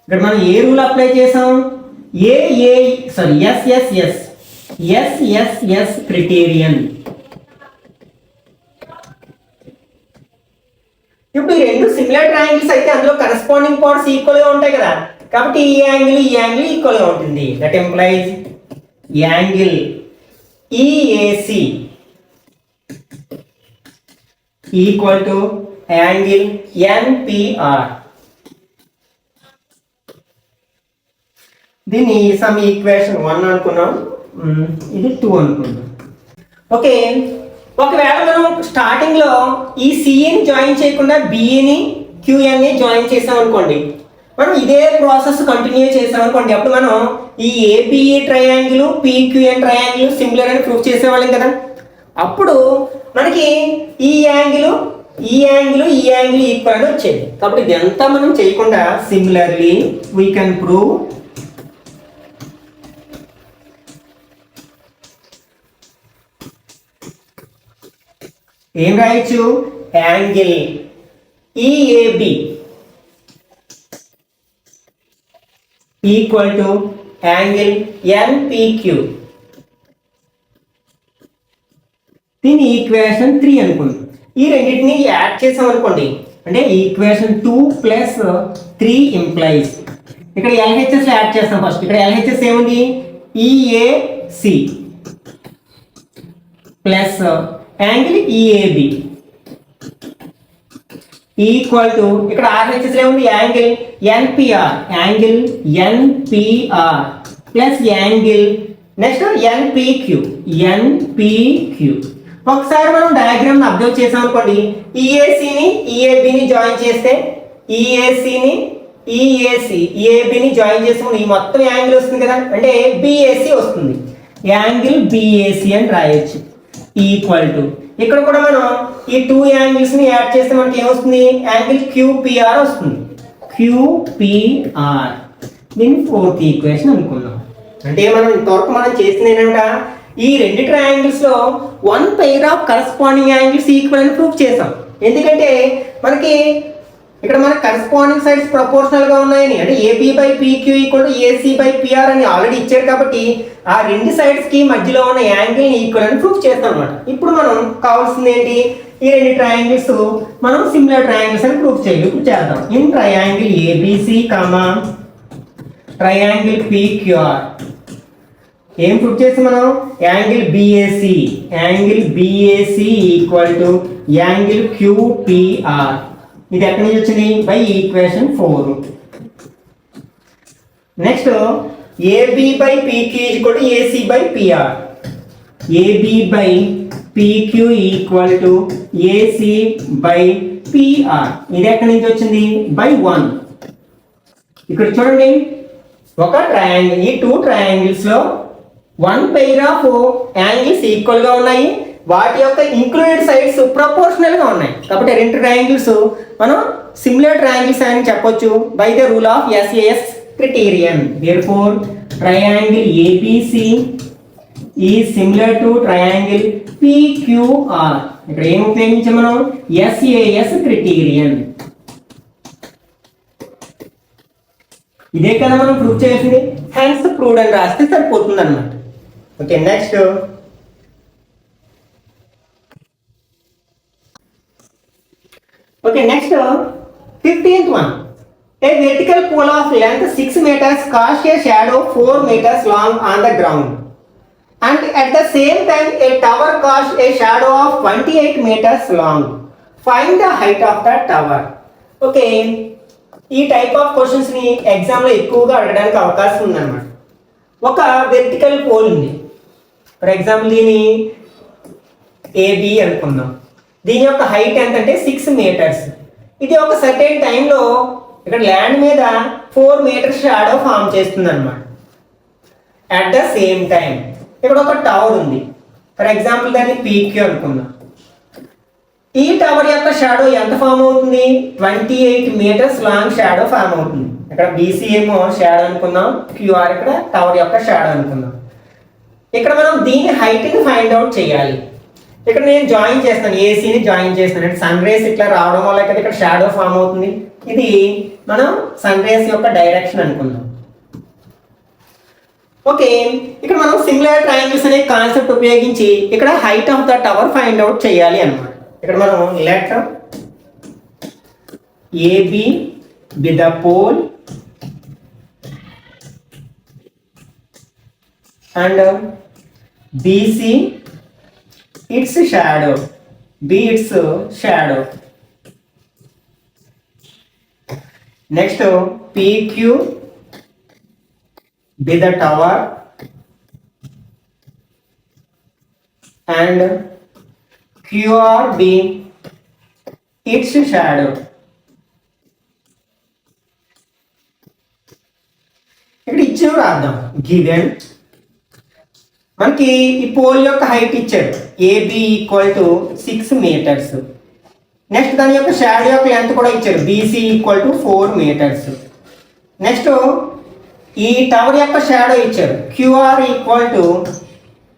ఇక్కడ మనం ఏ రూల్ అప్లై చేసాం, SSS క్రైటీరియన్. ఇప్పుడు ఈ రెండు సిమిలర్ ట్రయాంగిల్స్ అయితే అందులో కరెస్పాండింగ్ పార్ట్స్ ఈక్వల్ గా ఉంటాయి కదా, కాబట్టి ఈ యాంగిల్ ఈక్వల్ గా ఉంటుంది. That implies angle EAC equal to angle NPR. దీన్ని సమ్ ఈక్వేషన్ 1 అనుకున్నాం, ఇది 2 అనుకున్నాం. ఓకే, ఒకవేళ మనం స్టార్టింగ్ లో ఈ సిఏని జాయిన్ చేయకుండా బిఏని క్యూఎన్ని జాయిన్ చేసాం అనుకోండి, మనం ఇదే ప్రాసెస్ కంటిన్యూ చేసాం అనుకోండి, అప్పుడు మనం ఈ ఏబిఏ ట్రయాంగిల్ పిక్యూఎన్ ట్రయాంగిల్ సిమిలర్ అని ప్రూవ్ చేసేవాళ్ళం కదా. అప్పుడు మనకి ఈ యాంగిల్ ఈక్వల్ అని వచ్చేది. కాబట్టి ఇదంతా మనం చేయకుండా సిమిలర్లీ వీ కెన్ ప్రూవ్ ఏం రాయొచ్చు, angle EAB equal to angle NPQ. దీని ఈక్వేషన్ 3 అనుకోండి. ఈ రెండింటిని యాడ్ చేసాం అనుకోండి, అంటే ఈక్వేషన్ 2 + 3 ఇంప్లైస్ ఇక్కడ LHS యాడ్ చేస్తాం. ఫస్ట్ ఇక్కడ LHS ఏముంది, EAC plus angle EAB equal to ఇక్కడ RHS ఏముంది, angle NPR plus angle next NPQ. ఒకసారి మనం డయాగ్రామ్ అబ్జర్వ్ చేసాం అనుకోండి, EACని EABని జాయిన్ చేస్తే EABని జాయిన్ చేస్తే ఈ మొత్తం యాంగిల్ వస్తుంది కదా, అంటే BAC వస్తుంది. యాంగిల్ BAC అని రాయొచ్చు ఈక్వల్ టు ఇక్కడ కూడా మనం ఈ 2 యాంగిల్స్ ని యాడ్ చేస్తే మనకి ఏమొస్తుంది, యాంగిల్ QPR వస్తుంది. QPR దీన్ని 4th ఈక్వేషన్ అనుకున్నాం. అంటే మనం ఇంతవరకు మనం చేసింది ఏంటంటే ఈ రెండు ట్రయాంగిల్స్ లో 1 pair of corresponding angles equal అని ప్రూవ్ చేసాం. ఎందుకంటే మనకి ఇక్కడ మన కరెస్పాండింగ్ సైడ్స్ ప్రపోర్షనల్ గా ఉన్నాయని, అంటే AB/PQ ఈక్వల్ టు AC/PR అని ఆల్రెడీ ఇచ్చారు కాబట్టి ఆ రెండు సైడ్స్ కి మధ్యలో ఉన్న యాంగిల్ ని ఈక్వల్ అని ప్రూవ్ చేస్తాం అనమాట. ఇప్పుడు మనం కావాల్సింది ఏంటి, ఈ రెండు ట్రయాంగిల్స్ మనం సిమిలర్ ట్రయాంగిల్స్ అని ప్రూవ్ చేయాలి. ఇప్పుడు చేద్దాం. In triangle ABC triangle PQR ఏం ప్రూవ్ చేస్తాం మనం, angle BAC equal to angle QPR. ఇది ఎక్కడి నుంచి వచ్చింది, by equation 4. Next AB/PQ equal to AC/PR. AB/PQ equal to AC/PR. ఇది ఎక్కడి నుంచి వచ్చింది, బై 1. ఇక్కడ చూడండి, ఒక ట్రయాంగిల్, ఈ 2 ట్రయాంగిల్స్ లో 1 పెయిర్ ఆఫ్ యాంగిల్స్ ఈక్వల్ గా ఉన్నాయి, వాటి యొక్క ఇంక్లూడెడ్ సైడ్స్ ప్రపోర్షనల్ గా ఉన్నాయి. కాబట్టి రెండు ట్రయాంగిల్స్ మనం సిమిలర్ ట్రయాంగిల్స్ అని చెప్పొచ్చు by the rule of SAS criterion. Therefore triangle ABC is similar to triangle PQR. ఇక్కడ ఏం ఉపయోగించాం మనం, SAS క్రైటీరియన్. ఇదే కదా మనం ప్రూవ్ చేసింది. హెన్స్ ప్రూవ్డ్ అని రాస్తే సరిపోతుంది అనమాట. Okay, next fifteenth one. A vertical pole of length 6 meters casts a shadow 4 meters long on the ground. And at the same time, a tower casts a shadow of 28 meters long. Find the height of the tower. Okay, ఈ type of questions ని ఎగ్జామ్లో ఎక్కువగా అడగడానికి అవకాశం ఉందన్నమాట. ఒక vertical pole ఉంది. For example దీని ఏబి అనుకుందాం. దీని యొక్క హైట్ ఎంతంటే 6 మీటర్స్. ఇది ఒక సర్టెన్ టైంలో ఇక్కడ ల్యాండ్ మీద 4 మీటర్స్ షాడో ఫామ్ చేస్తుంది అనమాట. అట్ ద సేమ్ టైం ఇక్కడ ఒక టవర్ ఉంది. ఫర్ ఎగ్జాంపుల్ దాన్ని పీక్యూ అనుకుందాం. ఈ టవర్ యొక్క షాడో ఎంత ఫామ్ అవుతుంది? 28 మీటర్స్ లాంగ్ షాడో ఫామ్ అవుతుంది. ఇక్కడ బీసీ ఏమో షాడో అనుకుందాం, క్యూఆర్ ఇక్కడ టవర్ యొక్క షాడో అనుకుందాం. ఇక్కడ మనం దీని హైట్ని ఫైండ్ అవుట్ చేయాలి. ఇక్కడ నేను జాయిన్ చేస్తాను, ఏసీని జాయిన్ చేస్తాను. అంటే సన్ రేస్ ఇట్లా రావడం వల్ల ఇక్కడ షాడో ఫామ్ అవుతుంది. ఇది మనం సన్ రేస్ యొక్క డైరెక్షన్ అనుకుందాం. ఓకే, ఇక్కడ మనం సిమిలర్ ట్రయాంగిల్స్ అనే కాన్సెప్ట్ ఉపయోగించి ఇక్కడ height of the tower find out చేయాలి అన్నమాట. ఇక్కడ మనం let AB be the pole and BC its shadow, be its shadow. Next PQ be the tower and QR be its shadow. ఇక్కడ ఇచ్చిన రాద్దాం. గివెన్ మనకి ఈ పోల్ యొక్క హైట్ ఇచ్చాడు AB equal to 6 metres. Next దాని యొక్క షాడో యొక్క లెంత్ కూడా ఇచ్చారు BC equal to 4 metres. Next ఈ టవర్ యొక్క షాడో ఇచ్చారు క్యూఆర్ ఈక్వల్ టు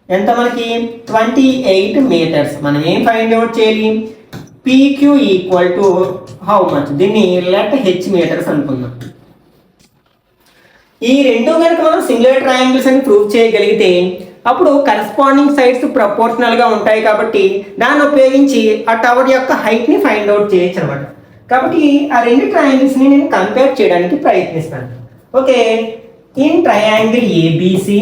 ఎంత మనకి 28 మీటర్స్. మనం ఏం ఫైండ్ అవుట్ చేయాలి? PQ equal to how much? దీన్ని లెట్ హెచ్ మీటర్స్ అనుకుందాం. ఈ రెండు కనుక మనం సిమిలర్ ట్రయాంగిల్స్ అని ప్రూవ్ చేయగలిగితే అప్పుడు కరస్పాండింగ్ సైడ్స్ ప్రపోర్షనల్గా ఉంటాయి కాబట్టి దాన్ని ఉపయోగించి ఆ టవర్ యొక్క హైట్ని ఫైండ్ అవుట్ చేయొచ్చు అనమాట. కాబట్టి ఆ రెండు ట్రయాంగిల్స్ని నేను కంపేర్ చేయడానికి ప్రయత్నిస్తాను. Okay, in triangle ABC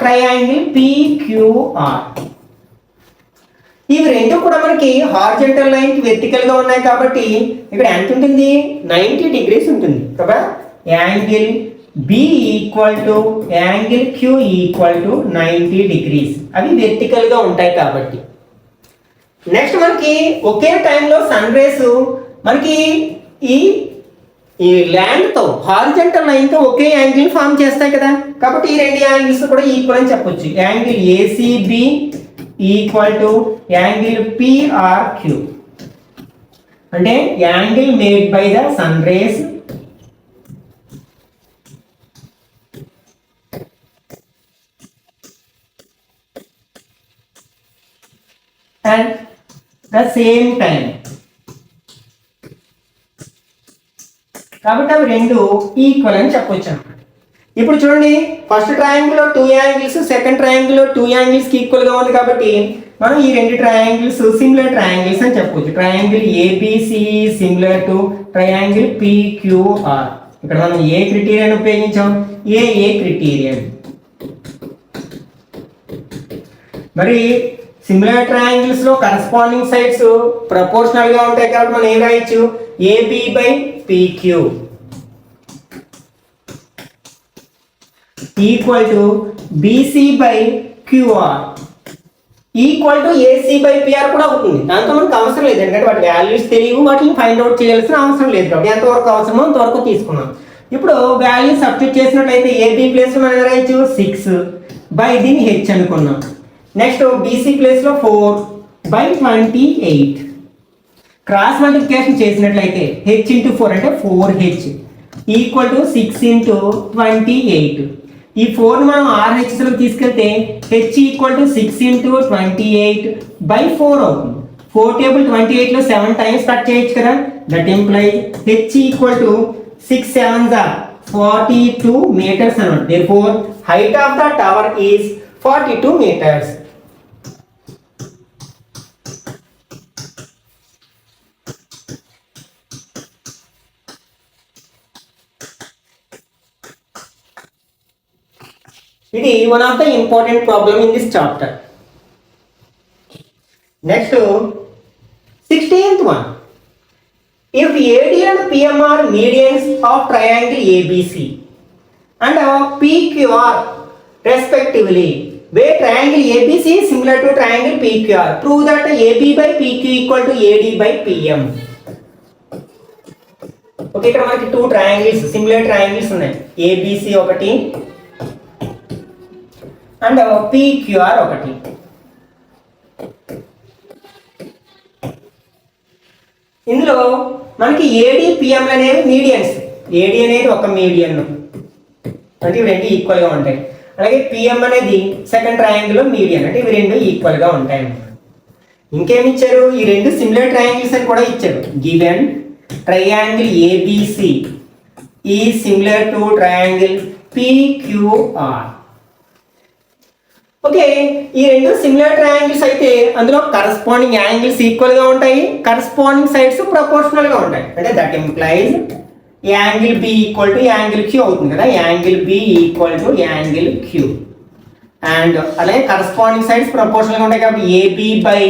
triangle PQR, ఇవి రెండు కూడా మనకి హారిజంటల్ లైన్కి వెర్టికల్గా ఉన్నాయి కాబట్టి ఇక్కడ ఎంత ఉంటుంది? 90 డిగ్రీస్ ఉంటుంది కదా. Angle B equal to angle Q equal to 90 degrees, అవి వెర్టికల్గా ఉంటాయి కాబట్టి. నెక్స్ట్ మనకి ఒకే టైంలో సన్ రేస్ మనకి ఈ ల్యాండ్తో హారిజంటల్ లైన్తో ఒకే యాంగిల్ ఫామ్ చేస్తాయి కదా. కాబట్టి ఈ రెండు యాంగిల్స్ కూడా ఈక్వల్ అని చెప్పొచ్చు. Angle ACB equal to angle PRQ, అంటే angle made by the sun rays at the same time. కాబట్టి అవి రెండు ఈక్వల్ అని చెప్పొచ్చు అన్నమాట. ఇప్పుడు చూడండి, ఫస్ట్ ట్రయాంగిల్లో 2 యాంగిల్స్, సెకండ్ ట్రయాంగిల్లో 2 యాంగిల్స్కి ఈక్వల్గా ఉంది కాబట్టి మనం ఈ రెండు ట్రయాంగిల్స్ సిమిలర్ ట్రయాంగిల్స్ అని చెప్పొచ్చు. Triangle ABC similar to triangle PQR. ఇక్కడ మనం ఏ క్రిటీరియన్ ఉపయోగించాం? ఏ క్రిటీరియన్. మరి సిమిలర్ ట్రయాంగిల్స్ లో కరస్పాండింగ్ సైడ్స్ ప్రపోర్షనల్ గా ఉంటాయి కాబట్టి మనం ఏం రాయొచ్చు? AB by PQ equal to BC by QR equal to AC by PR కూడా అవుతుంది. దాంతో మనకు అవసరం లేదు, ఎందుకంటే వాటి వాల్యూస్ తెలియవు, వాటిని ఫైండ్ అవుట్ చేయాల్సిన అవసరం లేదు కాబట్టి ఎంతవరకు అవసరమో అంతవరకు తీసుకున్నాం. ఇప్పుడు వాల్యూస్ సబ్స్టిట్యూట్ చేసినట్లయితే ఏబి ప్లేస్ మనం రాయొచ్చు 6 బై దీన్ని హెచ్ అనుకున్నాం. నెక్స్ట్ బీసీ ప్లేస్లో 4/28. క్రాస్ మల్టిప్లికేషన్ చేసినట్లయితే హెచ్ ఇంటూ 4 అంటే 4h ఈక్వల్ టు 6 ఇంటూ 28. ఈ 4ని మనం RHSలోకి తీసుకెళ్తే హెచ్ ఈక్వల్ టు 6 ఇంటూ 28/4 అవుతుంది. 4 టేబుల్ 28 లో 7 టైమ్స్ కట్ చేయొచ్చు కదా. That implies h equal to 6 7s are 42 meters అన్నమాట. therefore height of the tower is 42 meters. ఇది one of the important problem in this chapter. Next 16th one. If AD and PM are medians of triangle ABC and PQR respectively, where triangle ABC is similar to triangle PQR, prove that AB by PQ equal to AD by PM. Okay, ఇక్కడ మనకి two triangles, similar triangles ఉన్నాయి. ABC ఒకటి and PQR ఒకటి. ఇందులో మనకి AD PM అనేవి medians. AD అనేది ఒక మీడియన్ అంటే ఇవి రెండు ఈక్వల్ గా ఉంటాయి. అలాగే PM అనేది సెకండ్ ట్రయాంగిల్ మీడియన్ అంటే ఇవి రెండు ఈక్వల్ గా ఉంటాయి అన్నమాట. ఇంకేమి ఇచ్చారు, ఈ రెండు సిమిలర్ ట్రయాంగిల్స్ అని కూడా ఇచ్చారు. Given triangle ABC is similar to triangle PQR. Okay, ఈ రెండు సిమిలర్ ట్రయాంగిల్స్ అయితే అందులో కరస్పాండింగ్ యాంగిల్స్ ఈక్వల్ గా ఉంటాయి, కరస్పాండింగ్ సైడ్స్ ప్రపోర్షనల్ గా ఉంటాయి. అంటే that implies angle B equal to angle Q అవుతుంది కదా. Angle B equal to angle Q and అలాగే కరస్పాండింగ్ సైడ్స్ ప్రపోర్షనల్ గా ఉంటాయి కాబట్టి AB by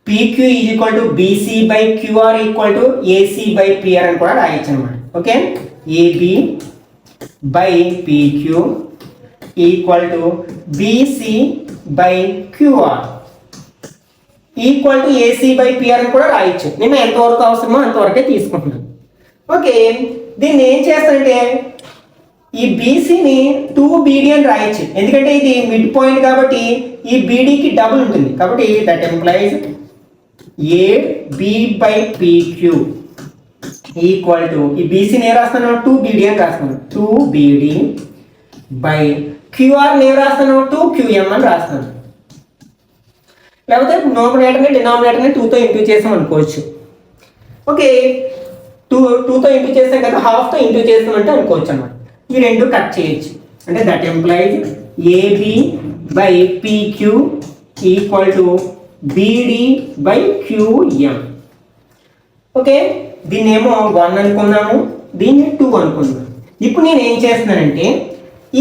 PQ is equal to BC by QR equal to AC by PR అని కూడా రాయొచ్చు అనమాట. Okay, AB by PQ equal to BC by QR equal to AC by PR అని కూడా రాయొచ్చు. నేను ఎంతవరకు అవసరమో అంతవరకే తీసుకుంటున్నాను. ఓకే, దీన్ని ఏం చేస్తానంటే ఈ BCని 2BD అని రాయొచ్చు, ఎందుకంటే ఇది మిడ్ పాయింట్ కాబట్టి ఈ BDకి డబుల్ ఉంటుంది కాబట్టి that employees AB by PQ equal to ఈ BCని ఏం రాస్తాను 2BD అని రాస్తాను. 2BD బై QR నేను రాస్తాను 2QM అని రాస్తాను. లేకపోతే నోమినేటర్ని డినామినేటర్ని 2తో ఇంటూ చేసాం అనుకోవచ్చు. ఓకే, 2తో ఇంటూ చేసాం కదా, హాఫ్తో ఇంటూ చేస్తామంటే అనుకోవచ్చు అన్నమాట. ఈ రెండు కట్ చేయొచ్చు. అంటే that employees AB by PQ equal to BD by QM. Okay, దీన్ని ఏమో 1 అనుకున్నాము, దీన్ని 2 అనుకున్నాము. ఇప్పుడు నేను ఏం చేస్తున్నానంటే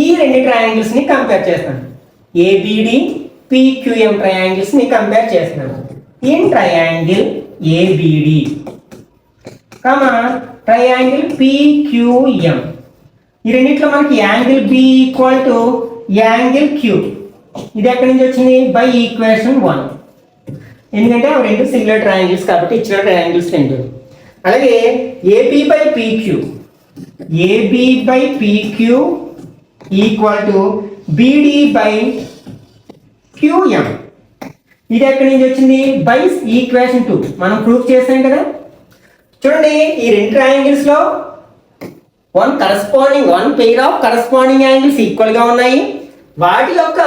ఈ రెండు ట్రయాంగిల్స్ ని కంపేర్ చేస్తాను. ABD PQM ట్రయాంగిల్స్ ని కంపేర్ చేస్తున్నాను. In triangle ABD comma triangle PQM ఈ రెండిట్లో మనకి angle B equal to angle Q. ఇది ఎక్కడి నుంచి వచ్చింది, బై ఈక్వేషన్ 1. ఎందుకంటే అవి రెండు సిమిలర్ ట్రయాంగిల్స్ కాబట్టి ఇచ్చిన ట్రయాంగిల్స్ రెండు. అలాగే AB by PQ AB by PQ equal to BD by QM. ఇది ఎక్కడి నుంచి వచ్చింది, బై ఈక్వేషన్ 2 మనం ప్రూఫ్ చేసాం కదా. చూడండి, ఈ రెండు ట్రయాంగిల్స్ లో one pair of corresponding angles equal గా ఉన్నాయి, వాటి యొక్క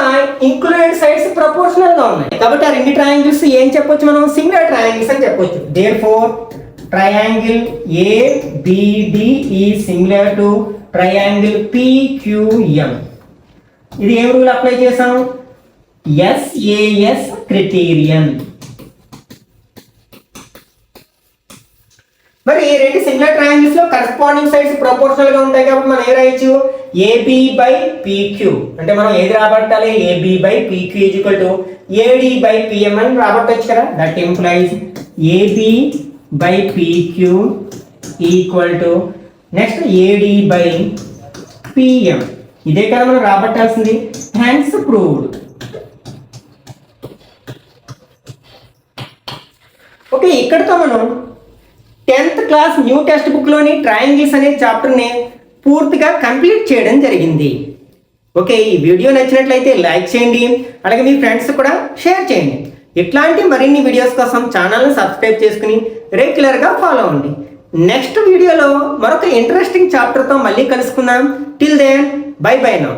ఇంక్లూడెడ్ సైడ్స్ ప్రపోర్షనల్ గా ఉన్నాయి కాబట్టి ఆ రెండు ట్రయాంగిల్స్ ఏం చెప్పొచ్చు, మనం సిమిలర్ ట్రయాంగిల్స్ అని చెప్పొచ్చు. Therefore triangle ABD is similar to triangle PQM. ఇది ఏం రూల్ అప్లై చేసాం, SAS క్రైటీరియన్. మరి రెండు సిమిలర్ ట్రయాంగిల్స్ లో కరస్పాండింగ్ సైడ్స్ ప్రపోర్షనల్ గా ఉంటాయి కాబట్టి మనం ఏం రాయొచ్చు, AB బై PQ అంటే మనం ఏది రాబట్టాలి, AB by PQ is equal to AD by PM అని రాబట్టొచ్చు కదా. That implies AB by PQ equal to next AD by PM. ఇదే కదా మనం రాబట్టాల్సింది. Hence proved. ఓకే, ఇక్కడతో మనం 10th class new text book లోని ట్రయాంగిల్స్ అనే చాప్టర్ ని పూర్తిగా కంప్లీట్ చేయడం జరిగింది. ఓకే, ఈ వీడియో నచ్చినట్లయితే లైక్ చేయండి, అలాగే మీ ఫ్రెండ్స్ కూడా షేర్ చేయండి. ఇట్లాంటి మరిన్ని వీడియోస్ కోసం ఛానల్ని సబ్స్క్రైబ్ చేసుకుని రెగ్యులర్గా ఫాలో అవ్వండి. నెక్స్ట్ వీడియోలో మరొక ఇంట్రెస్టింగ్ చాప్టర్తో మళ్ళీ కలుసుకుందాం. Till then bye bye now.